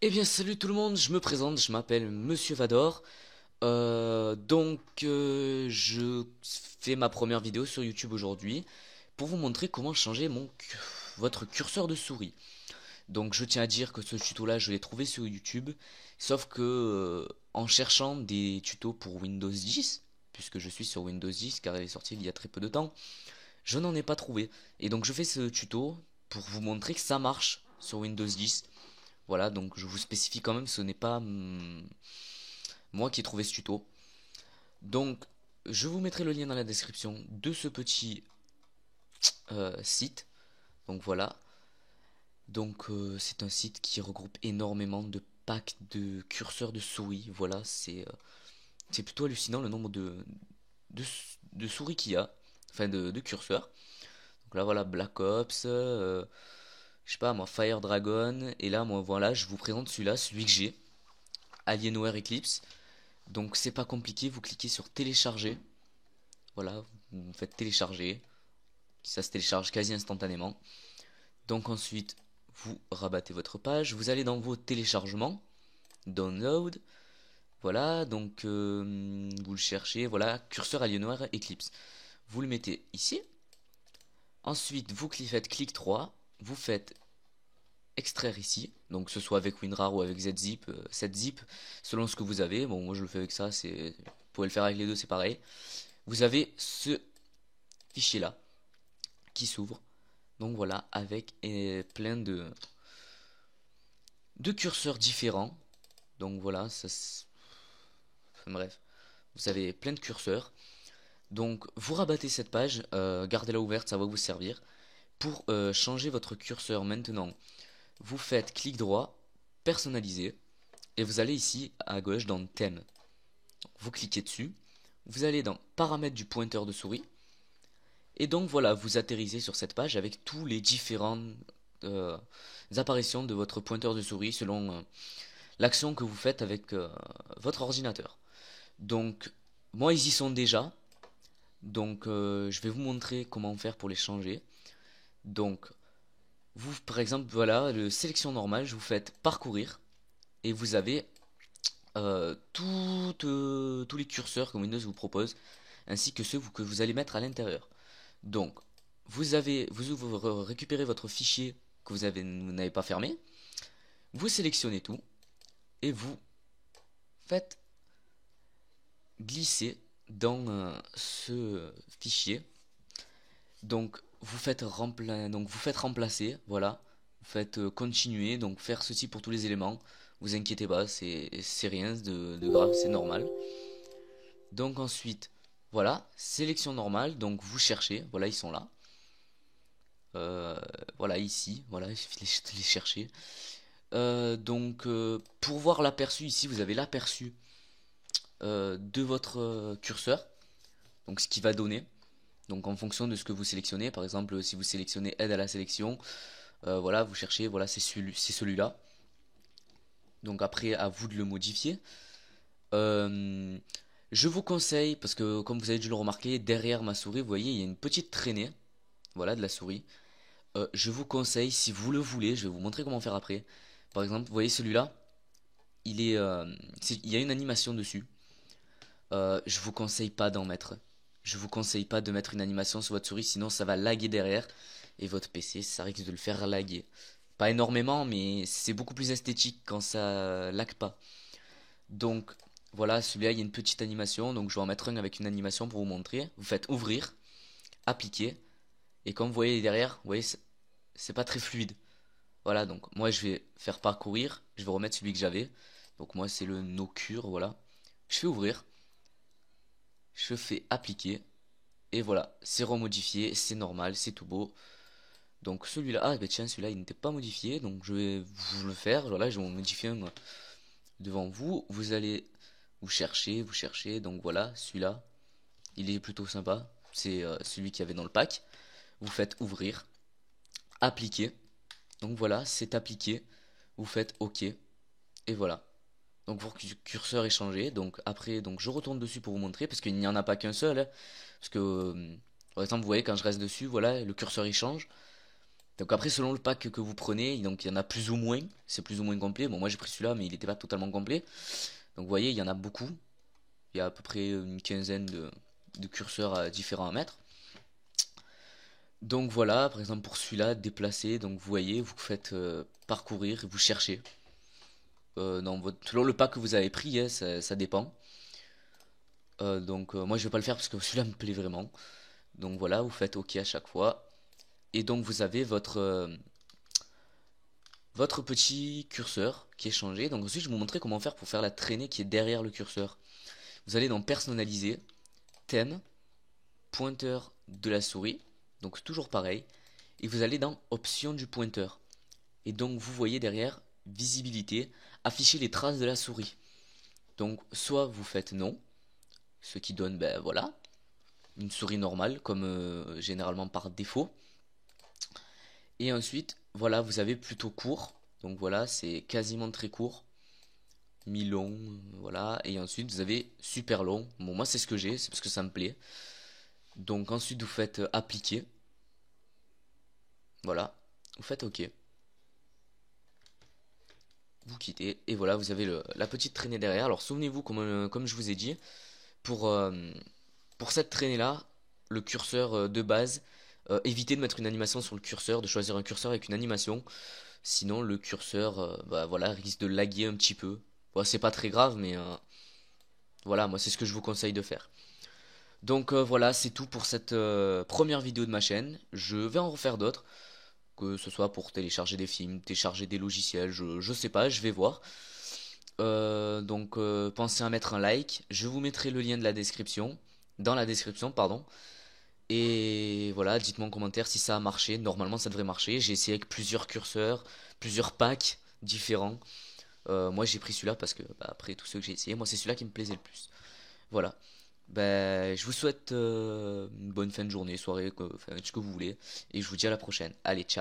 Eh bien, salut tout le monde, je me présente, je m'appelle Monsieur Vador. Je fais ma première vidéo sur YouTube aujourd'hui pour vous montrer comment changer votre curseur de souris. Donc, je tiens à dire que ce tuto-là, je l'ai trouvé sur YouTube, sauf que en cherchant des tutos pour Windows 10, puisque je suis sur Windows 10 car elle est sortie il y a très peu de temps, je n'en ai pas trouvé. Et donc, je fais ce tuto pour vous montrer que ça marche sur Windows 10. Voilà, donc je vous spécifie quand même, ce n'est pas moi qui ai trouvé ce tuto. Donc, je vous mettrai le lien dans la description de ce petit site. Donc voilà. Donc c'est un site qui regroupe énormément de packs de curseurs de souris. Voilà, c'est plutôt hallucinant le nombre de, de souris qu'il y a. Enfin, de curseurs. Donc là, voilà, Black Ops, je sais pas moi, Fire Dragon. Et là, moi, voilà, je vous présente celui-là, celui que j'ai. Alienware Eclipse. Donc c'est pas compliqué, vous cliquez sur télécharger. Voilà, vous faites télécharger. Ça se télécharge quasi instantanément. Donc ensuite, vous rabattez votre page. Vous allez dans vos téléchargements. Download. Voilà, donc vous le cherchez. Voilà, curseur Alienware Eclipse. Vous le mettez ici. Ensuite, vous faites clic 3. Vous faites extraire ici. Donc que ce soit avec WinRAR ou avec ZZip, ZZip, selon ce que vous avez. Bon, moi je le fais avec ça. Vous pouvez le faire avec les deux, c'est pareil. Vous avez ce fichier là qui s'ouvre. Donc voilà, avec plein de curseurs différents. Donc voilà, enfin, bref, vous avez plein de curseurs. Donc vous rabattez cette page, gardez-la ouverte, ça va vous servir. Pour changer votre curseur maintenant, vous faites clic droit, personnaliser, et vous allez ici à gauche dans thème. Vous cliquez dessus, vous allez dans paramètres du pointeur de souris, et donc voilà, vous atterrissez sur cette page avec tous les différentes euh, apparitions de votre pointeur de souris selon l'action que vous faites avec votre ordinateur. Donc, moi, ils y sont déjà. Donc, je vais vous montrer comment faire pour les changer. Donc, vous, par exemple, voilà, le sélection normale, je vous faites parcourir et vous avez tous les curseurs que Windows vous propose, ainsi que ceux que vous allez mettre à l'intérieur. Donc, vous récupérez votre fichier que vous n'avez pas fermé, vous sélectionnez tout et vous faites glisser dans ce fichier. Donc vous faites remplacer, voilà. Vous faites continuer, donc faire ceci pour tous les éléments. Vous inquiétez pas, c'est rien de grave, c'est normal. Donc ensuite, voilà, sélection normale, donc vous cherchez, voilà, ils sont là. Euh, voilà, ici, voilà, il suffit de les chercher. Pour voir l'aperçu, ici, vous avez l'aperçu de votre curseur, donc ce qui va donner. Donc en fonction de ce que vous sélectionnez, par exemple si vous sélectionnez aide à la sélection, voilà, vous cherchez, voilà, c'est celui-là. Donc après, à vous de le modifier. Euh, je vous conseille, parce que comme vous avez dû le remarquer, derrière ma souris, vous voyez, il y a une petite traînée, voilà, de la souris. Je vous conseille, si vous le voulez, je vais vous montrer comment faire après. Par exemple, vous voyez celui-là, il y a une animation dessus. Je vous conseille pas d'en mettre. Je vous conseille pas de mettre une animation sur votre souris, sinon ça va laguer derrière. Et votre PC, ça risque de le faire laguer. Pas énormément, mais c'est beaucoup plus esthétique quand ça lag pas. Donc voilà, celui-là, il y a une petite animation. Donc je vais en mettre un avec une animation pour vous montrer. Vous faites ouvrir, appliquer. Et comme vous voyez derrière, vous voyez, c'est pas très fluide. Voilà, donc moi je vais faire parcourir. Je vais remettre celui que j'avais. Donc moi c'est le no cure, voilà. Je fais ouvrir. Je fais appliquer. Et voilà, c'est remodifié, c'est normal, c'est tout beau. Donc celui-là, ah bah tiens, celui-là il n'était pas modifié, donc je vais vous le faire. Voilà, je vais en modifier un devant vous. Vous allez vous cherchez, donc voilà, celui-là, il est plutôt sympa. C'est celui qu'il y avait dans le pack. Vous faites ouvrir, appliquer. Donc voilà, c'est appliqué. Vous faites OK, et voilà. Donc votre curseur est changé. Donc après, donc je retourne dessus pour vous montrer, parce qu'il n'y en a pas qu'un seul, hein. Parce que, par exemple, vous voyez, quand je reste dessus, voilà, le curseur il change. Donc après, selon le pack que vous prenez, donc il y en a plus ou moins, c'est plus ou moins complet. Bon, moi j'ai pris celui-là, mais il n'était pas totalement complet. Donc vous voyez, il y en a beaucoup. Il y a à peu près une quinzaine de curseurs différents à mettre. Donc voilà, par exemple pour celui-là, déplacer, donc vous voyez, vous faites parcourir, vous cherchez. Selon le pack que vous avez pris, hein, ça dépend. Moi je vais pas le faire parce que celui-là me plaît vraiment. Donc voilà, vous faites OK à chaque fois. Et donc vous avez votre petit curseur qui est changé. Donc ensuite je vais vous montrer comment faire pour faire la traînée qui est derrière le curseur. Vous allez dans personnaliser, thème, pointeur de la souris. Donc toujours pareil. Et vous allez dans options du pointeur. Et donc vous voyez derrière visibilité, afficher les traces de la souris. Donc soit vous faites non, ce qui donne ben voilà, une souris normale comme généralement par défaut. Et ensuite, voilà, vous avez plutôt court. Donc voilà, c'est quasiment très court. Mi-long, voilà. Et ensuite, vous avez super long. Bon, moi, c'est ce que j'ai, c'est parce que ça me plaît. Donc ensuite, vous faites appliquer. Voilà. Vous faites OK. Vous quittez. Et voilà, vous avez la petite traînée derrière. Alors souvenez-vous, comme je vous ai dit, pour, euh, pour cette traînée-là, le curseur de base, évitez de mettre une animation sur le curseur, de choisir un curseur avec une animation. Sinon, le curseur, bah, voilà, risque de laguer un petit peu. Bon, c'est pas très grave, mais voilà, moi c'est ce que je vous conseille de faire. Donc voilà, c'est tout pour cette première vidéo de ma chaîne. Je vais en refaire d'autres, que ce soit pour télécharger des films, télécharger des logiciels, je sais pas, je vais voir. Pensez à mettre un like. Je vous mettrai le lien de la description, dans la description, pardon. Et voilà, dites-moi en commentaire si ça a marché. Normalement, ça devrait marcher. J'ai essayé avec plusieurs curseurs, plusieurs packs différents. Moi, j'ai pris celui-là parce que, bah, après tous ceux que j'ai essayé, moi, c'est celui-là qui me plaisait le plus. Voilà. Ben, je vous souhaite une bonne fin de journée, soirée, enfin, ce que vous voulez. Et je vous dis à la prochaine. Allez, ciao.